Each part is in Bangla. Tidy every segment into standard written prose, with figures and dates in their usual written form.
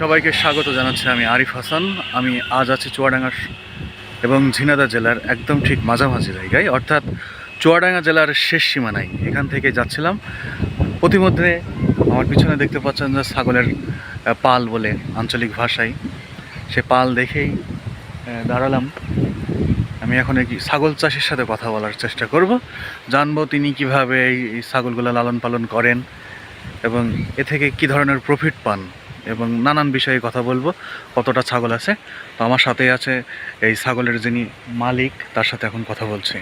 সবাইকে স্বাগত জানাচ্ছি। আমি আরিফ হাসান। আমি আজ আছি চুয়াডাঙ্গা এবং ঝিনাইদহ জেলার একদম ঠিক মাঝামাঝি জায়গায়, অর্থাৎ চুয়াডাঙ্গা জেলার শেষ সীমানায়। এখান থেকে যাচ্ছিলাম। প্রতিমধ্যে আমার পিছনে দেখতে পাচ্ছেন যে ছাগলের পাল বলে আঞ্চলিক ভাষায়, সে পাল দেখেই দাঁড়ালাম। আমি এখন এই ছাগল চাষির সাথে কথা বলার চেষ্টা করব, জানবো তিনি কিভাবে এই ছাগলগুলো লালন পালন করেন এবং এ থেকে কী ধরনের প্রফিট পান এবং নানান বিষয়ে কথা বলবো। কতটা ছাগল আছে, তো আমার সাথে আছে এই ছাগলের যিনি মালিক, তার সাথে এখন কথা বলছি।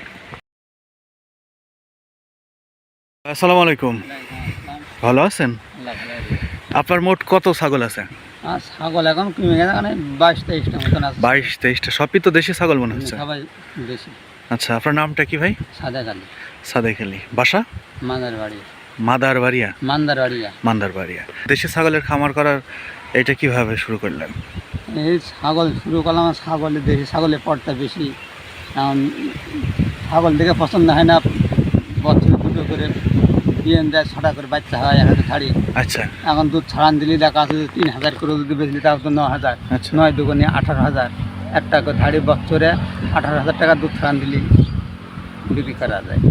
আসসালামু আলাইকুম, ভালো আছেন? আপনার মোট কত ছাগল আছে? ছাগল এখন কমে গেছে, 22-23টা মতন আছে। 22-23টা, সবই তো দেশি ছাগল মনে হচ্ছে। সবাই দেশি। আচ্ছা, আপনার নামটা কি ভাই? সাদেক আলী। সাদেক আলী, বাসা? মান্দারবাড়িয়া। দেশি ছাগলের খামার করার এটা কিভাবে শুরু করলেন? এই ছাগল শুরু করলাম, দেশি ছাগলের পড়তা বেশি। এখন ছাগল দেখে পছন্দ হয় না, বছরে দুটো করে দিয়ে দেয়, 6টা করে বাচ্চা হয়, 1 হাজার ছাড়ি। আচ্ছা, এখন দুধ ছাড়ান দিলে দেখা আছে 3000 করে যদি বেশি, তাও তো 9000। আচ্ছা, 9 দুগুণে 18,000। একটা করে ধাড়ি বছরে 18,000 টাকা দুধ ছাড়ান দিলে বিক্রি করা যায়।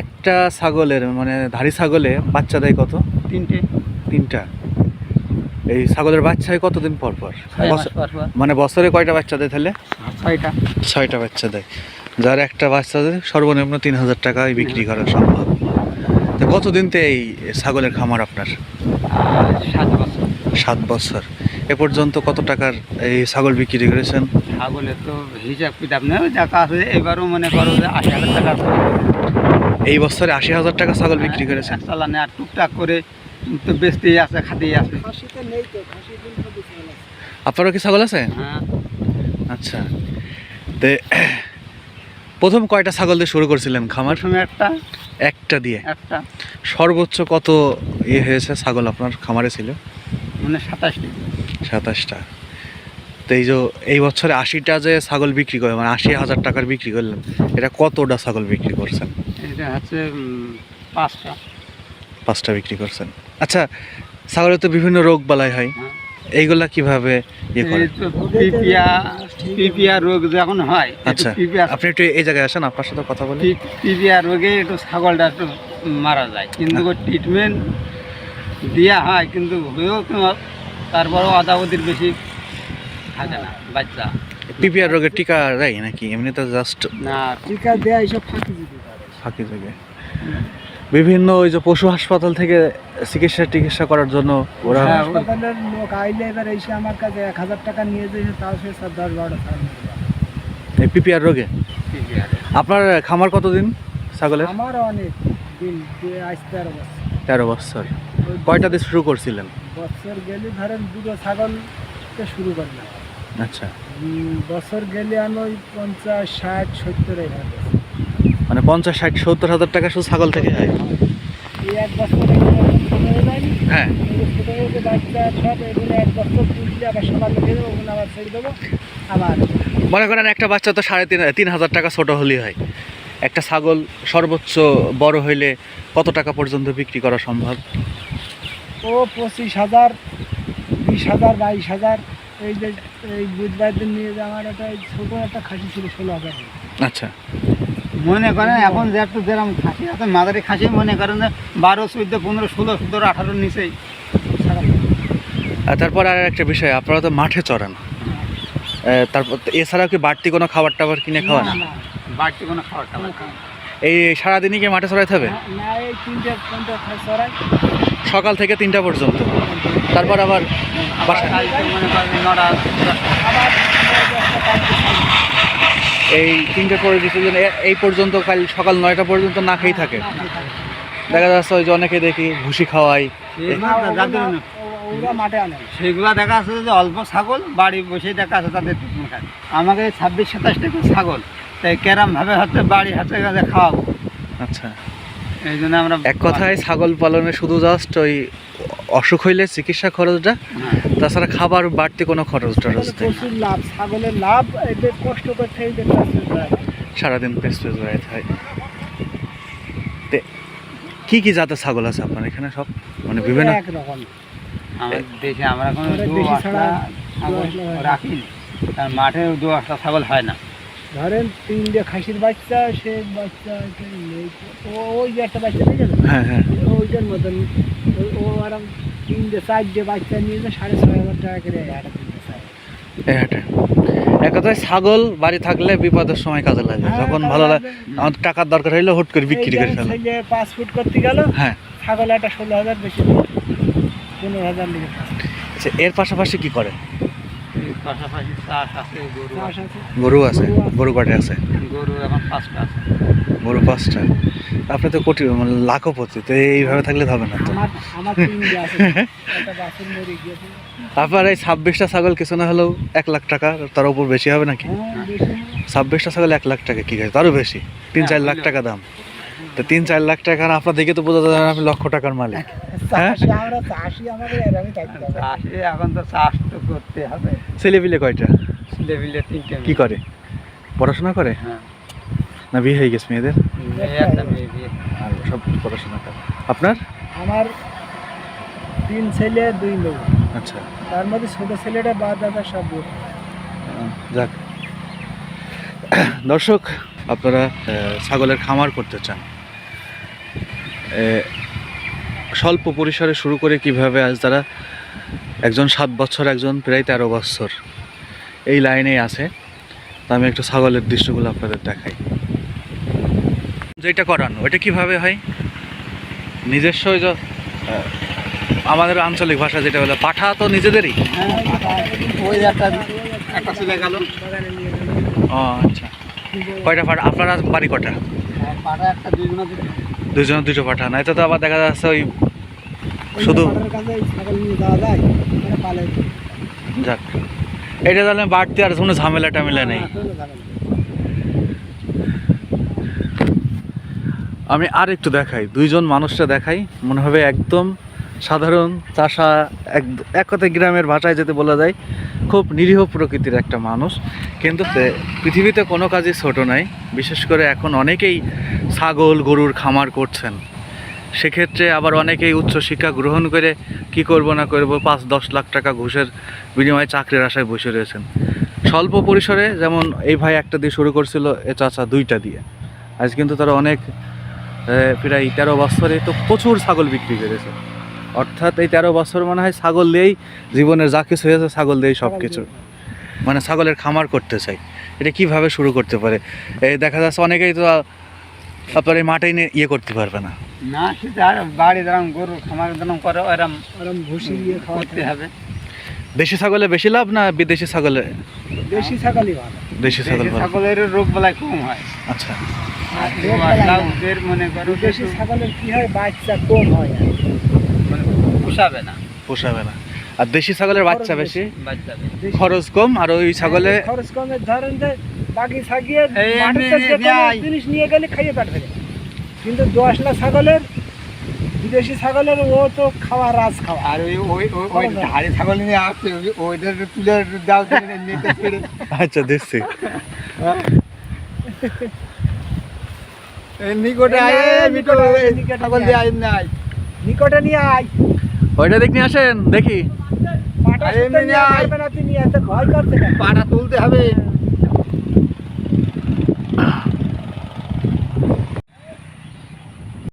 একটা ছাগলের মানে ধাড়ি ছাগলে বাচ্চা দেয় কত? 3টা। এই ছাগলের বাচ্চা হয় কতদিন পর পর? 6 মাস পর পর। মানে বছরে কয়টা বাচ্চা দেয় তাহলে? 6টা বাচ্চা দেয়। যার একটা বাচ্চা দেয় সর্বনিম্ন 3000 টাকায় বিক্রি করা সম্ভব। তো কতদিনতে এই ছাগলের খামার আপনার? 7 বছর। এ পর্যন্ত কত টাকার এই ছাগল বিক্রি করেছেন? ছাগলের তো হিসাব কিতাব নেই, টাকা আছে। এবারও মনে করো যে 80,000 টাকা। এই বছরে 80,000 টাকা ছাগল বিক্রি করেছেন? চালানে আর টুকটাক করে তো বেচতেই আছে, খাতেই আছে। আপনারও কি ছাগল আছে? হ্যাঁ। আচ্ছা, তো প্রথম কয়টা ছাগল দিয়ে শুরু করছিলেন খামার? একটা দিয়ে। সর্বোচ্চ কত হয়েছে ছাগল আপনার খামারে ছিল? মানে 27টা। তো এই বছরে 80টা যে ছাগল বিক্রি করে, মানে 80,000 টাকার বিক্রি করলেন, এটা কতটা ছাগল বিক্রি করছেন? এটা হচ্ছে 5টা বিক্রি করছেন। আচ্ছা, ছাগলের তো বিভিন্ন রোগ বালাই হয়, এইগুলা কিভাবে পিপিআর রোগ যখন হয়? আচ্ছা, আপনি একটু এই জায়গায় আসেন, আপনার সাথে কথা বলি। পিপিআর রোগে একটু ছাগলটা একটু মারা যায়, কিন্তু ট্রিটমেন্ট দেওয়া হয়, কিন্তু হয়েও তারপরেও আদাবদির বেশি থাকে না বাচ্চা। পিপিআর রোগের টিকা দেয় নাকি এমনিতে? জাস্ট না, টিকা দেয় এইসব ফাঁকি জায়গায়। বিভিন্ন ওই যে পশু হাসপাতাল থেকে চিকিৎসা করার জন্য ওরা হাসপাতালের লোক আইলে এবার এসে আমার কাছে 1000 টাকা নিয়ে যায়, তাও সে 10-12টা এই পিপিআর রোগে। আপনার খামার কতদিন ছাগলের? আমার অনেক দিন, আজ 13 বছর। কয়টা দিয়ে শুরু করছিলেন? বছর গেলে ধরেন 2টো ছাগলকে শুরু করলাম। আচ্ছা, বছর গেলে আমি ওই 50, 60, 70 এইভাবে। মানে 50-60-70 হাজার টাকা শুধু ছাগল থেকে হয়? এই 1 বছর হ্যাঁ। বাচ্চা সব এগুলো 1 বছর পুষলে আবার সবার লেগে দেবো, ওগুলো আবার ছেড়ে দেবো। আবার মনে করেন একটা বাচ্চা তো 3,500 টাকা ছোটো হলেই হয়। একটা ছাগল সর্বোচ্চ বড় হইলে কত টাকা পর্যন্ত বিক্রি করা সম্ভব? ও 25,000, 20,000, 22,000। এই যে এই বুধবার দিন নিয়ে যে আমার একটা ছোটো একটা খাসি ছিল 16,000। আচ্ছা, মনে করেন এখন যে একটু যেরকম খাসি আছে, মাদারি খাসি, মনে করেন যে 12, 14, 15, 16, 17, 18 নিচেই। আর তারপর আর একটা বিষয়, আপনারা তো মাঠে চড়ান, তারপর এছাড়াও কি বাড়তি কোনো খাবার টাবার কিনে খাওয়ান? বাড়তি কোনো খাবার টাবার এই সারাদিনই কি মাঠে চড়াইতে হবে? না, এই 3টা চড়াই, সকাল থেকে 3টা পর্যন্ত। তারপর আবার বাসায় মনে করেন 9টা। এই 3টে পরে এই পর্যন্ত কাল সকাল 9টা পর্যন্ত না খেয়েই থাকে। দেখা যাচ্ছে ওই যে অনেকে দেখি ভুসি খাওয়াই, সেগুলা দেখা আছে যে অল্প ছাগল বাড়ি বসে দেখা আছে তাদের আমাকে 26-27টা ছাগল, তাই কেরাম ভাবে হচ্ছে বাড়ি হাতে কাছে খাওয়াবো। আচ্ছা, এই জন্য আমরা এক কথায় ছাগল পালনে শুধু জাস্ট ওই অসুখ হইলে চিকিৎসা খরচটা, তাছাড়া খাবার বাড়তি কোনো খরচটা প্রচুর লাভ, ছাগলের লাভ। এদের কষ্ট করতে সারাদিন পেস বেড়াইতে হয়। কি জাতের ছাগল আছে আপনার এখানে? সব মানে বিভিন্ন আমার দেশে আমরা কোনো আমাদের দু দেশি আসলা ছাড়া ছাগল দু আসলা হয় না। রাখিনি, কারণ মাঠে দু আসলা ছাগল হয় না। ধরেন 3টে খাসির বাচ্চা, সে বাচ্চা ওই যে একটা বাচ্চা নিয়ে যাবে, হ্যাঁ হ্যাঁ ওইটার মতন ও আরাম 3টে 4টে বাচ্চা নিয়ে যে 6,500 টাকা করে একটা 3টে ছাগল। এই হাটে এক কথায় ছাগল বাড়ি থাকলে বিপদের সময় কাজে লাগে, হ্যাঁ, যখন কাজে ভালো লাগে লাগবে। আমার টাকার দরকার হইলে হুট করে বিক্রি করে ফেলে। ছেলে 5 ফুট করতে গেল, হ্যাঁ ছাগল একটা 16,000 বেশি 15,000 লিখে আচ্ছা, এর পাশাপাশি কি করে? এর পাশাপাশি চাষ আছে, গরু চাষ আছে। আছে। গরু আছে, গরু কয়টা আছে? গরু এখন 5টা আছে। গরু 5টা। আপনি তো কোটি মানে লাখপতি, তো এইভাবে থাকলে হবে না তো। আমার 3টে আছে, একটা বাছুর মরে গিয়েছে। আপনার এই 26টা ছাগল কিছু না হলেও 1 লাখ টাকা, তার উপর বেশি হবে নাকি? হ্যাঁ, বেশি না। 26টা ছাগল 1 লাখ টাকা, কি হয় তারও বেশি, 3-4 লাখ টাকা দাম। তো 3-4 লাখ টাকা আপনার দেখে তো বোঝা যায় না আপনি লক্ষ টাকার মালিক। হ্যাঁ? চাষি, আমরা চাষি, আমাদের এরকমই থাকতে হবে। চাষে এখন তো চাষ তো করতে হবে। ছেলে পিলে কয়টা? ছেলেপিলে 3টে কি করে? পড়াশোনা করে হ্যাঁ, না বিয়ে হয়ে গেছে মেয়েদের? মেয়ে একটা মেয়ে বিয়ে। আর সব পড়াশোনা করে। আপনার? আমার 3 ছেলে 2 মেয়ে, আচ্ছা তার মধ্যে ছোট ছেলেটা বাদ দাদা সব বিয়ে। যাক, দর্শক আপনারা ছাগলের খামার করতে চান, স্বল্প পরিসরে শুরু করে কিভাবে আজ তারা একজন 7 বছর, একজন প্রায় 13 বছর এই লাইনেই আছে। তা আমি একটু ছাগলের দৃশ্যগুলো আপনাদের দেখাই। যেটা করানো ওইটা কিভাবে হয়? নিজস্ব ওই যে আমাদের আঞ্চলিক ভাষা যেটা বলে পাঠা, তো নিজেদেরই। হ্যাঁ, ওই একটা ছেলে গেল। বাগানে নিয়ে গেল। ও আচ্ছা, কয়টা পাঠা আপনারা? বাড়ি কটা? পাটা একটা 2 জনা দিতে। দুজন 2টো পাঠা, না এটা তো আবার দেখা যাচ্ছে ওই ওই শুধু পাড়ার কাছে ছাগল নিয়ে যাওয়া যায়, ওরা পালে। যাক, এটা তাহলে বাড়তি আর কোনো ঝামেলা টামেলা নেই। কোনো ঝামেলা নেই। আমি আর একটু দেখাই, 2জন মানুষটা দেখাই, মনে হবে একদম সাধারণ চাষা, এক কথায় গ্রামের ভাষায় যেতে বলা যায় খুব নিরীহ প্রকৃতির একটা মানুষ, কিন্তু পৃথিবীতে কোনো কাজই ছোট নাই। বিশেষ করে এখন অনেকেই ছাগল গরুর খামার করছেন, সেক্ষেত্রে আবার অনেকেই উচ্চশিক্ষা গ্রহণ করে কি করব না করব 5-10 লাখ টাকা ঘুষের বিনিময়ে চাকরির আশায় বসে রয়েছেন। স্বল্প পরিসরে যেমন এই ভাই একটা দিয়ে শুরু করছিল, এ চাচা 2টা দিয়ে, আজ কিন্তু তারা অনেক প্রায় 13 বছরে তো প্রচুর ছাগল বিক্রি করেছে। অর্থাৎ এই 13 বছর মনে হয় ছাগল দিয়েই জীবনের যা কিছু হয়েছে ছাগল দিয়েই সব কিছু, মানে ছাগলের খামার করতে চাই। এটা কিভাবে শুরু করতে পারে? এই দেখা যাচ্ছে অনেকেই তো আপনার এই মাঠে নিয়ে ইয়ে করতে পারবে না। না, সেটা আর বাড়ি যেরকম গরু খামার যেরকম করে ওরম ওরম ভুসি দিয়ে করতে হবে। দেশি ছাগলে বেশি লাভ না বিদেশি ছাগলে? দেশি ছাগলই ভালো। দেশি ছাগল দেশি ভালো। ছাগলের রোগ বালাই কম হয়। আচ্ছা আর রোগ বালাই না। ওদের মনে করো দেশি ছাগলের কি হয়, বাচ্চা কম হয় আর। মানে পোষাবে না। পোষাবে না। আর দেশি ছাগলের বাচ্চা খরচ বেশি, বাচ্চা দেশি- খরচ কম, আর ওই ছাগলে খরচ কমে, ধরেন যে বাকি ছাগিয়ে এই মাঠের এমনি যে কোনো যাই। জিনিস নিয়ে গেলে খাইয়ে পেট ভরে। কিন্তু 10 লাখ ছাগলের, বিদেশি ছাগলের ও তো খাওয়া রাজ খাওয়া। আর ওই ওই ওই- ওই ধারে ছাগল নিয়ে আসছে, ওইটার তুলে দাও নিতে পেরে। আচ্ছা দিচ্ছি। নিকটে আয়, মিটো ছাগল দিয়ে আয় নাই। নিকটে নিয়ে আয়, ওইটা দেখে নিয়ে আসেন দেখি। পাটা আরে সুদ্ধ এমনি নিয়ে আয়। পারবে না, তুই নিয়ে এত ভয় করছে কেন? পাটা তুলতে হবে।